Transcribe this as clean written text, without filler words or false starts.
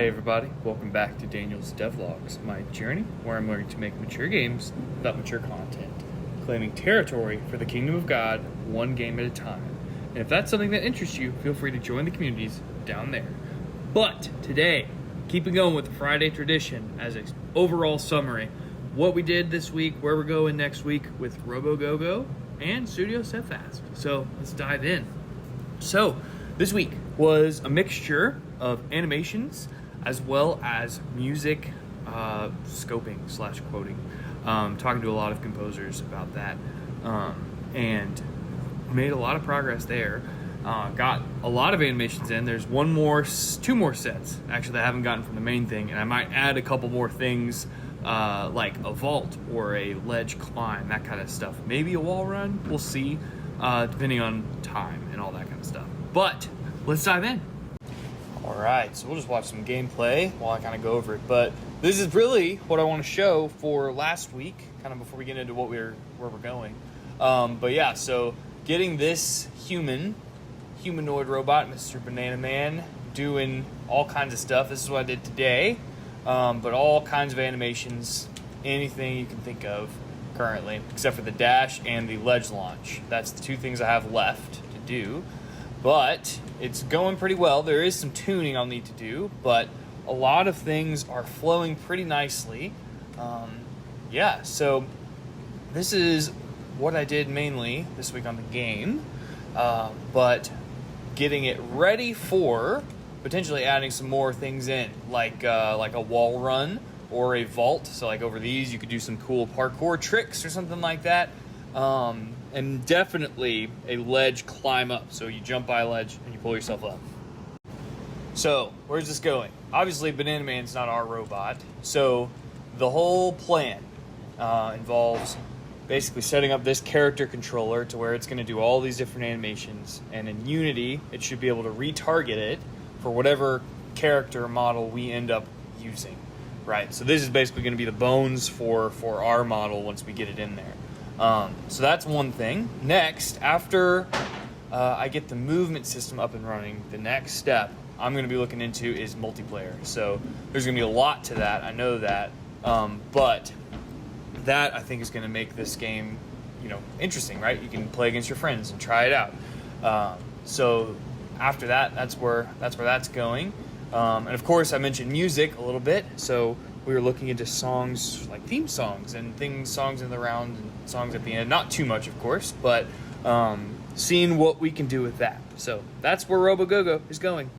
Hey everybody, welcome back to Daniel's Devlogs, my journey where I'm learning to make mature games without mature content, claiming territory for the kingdom of God one game at a time. And if that's something that interests you, feel free to join the communities down there. But today, keeping going with the Friday tradition as an overall summary, what we did this week, where we're going next week with Robogogo and Studio Steadfast. So let's dive in. So this week was a mixture of animations as well as music scoping / quoting. Talking to a lot of composers about that, and made a lot of progress there. Got a lot of animations in. There's two more sets actually that I haven't gotten from the main thing, and I might add a couple more things like a vault or a ledge climb, that kind of stuff. Maybe a wall run. We'll see, depending on time and all that kind of stuff. But let's dive in. Alright, so we'll just watch some gameplay while I kind of go over it. But this is really what I want to show for last week, kind of before we get into where we're going. But yeah, so getting this humanoid robot, Mr. Banana Man, doing all kinds of stuff. This is what I did today. But all kinds of animations, anything you can think of currently, except for the dash and the ledge launch. That's the two things I have left to do. But it's going pretty well. There is some tuning I'll need to do, but a lot of things are flowing pretty nicely. Yeah, so this is what I did mainly this week on the game, but getting it ready for potentially adding some more things in, like a wall run or a vault. So like over these, you could do some cool parkour tricks or something like that. And definitely a ledge climb up. So you jump by a ledge and you pull yourself up. So where's this going? Obviously Banana Man's not our robot. So the whole plan involves basically setting up this character controller to where it's going to do all these different animations. And in Unity, it should be able to retarget it for whatever character model we end up using. Right, so this is basically going to be the bones for our model once we get it in there. So that's one thing. Next, after I get the movement system up and running, the next step I'm going to be looking into is multiplayer. So there's going to be a lot to that, I know that, but that I think is going to make this game, interesting, right? You can play against your friends and try it out. So after that, that's where that's going. And of course, I mentioned music a little bit, so we were looking into songs like theme songs and songs in the round and songs at the end. Not too much, of course, but seeing what we can do with that. So that's where Robogogo is going.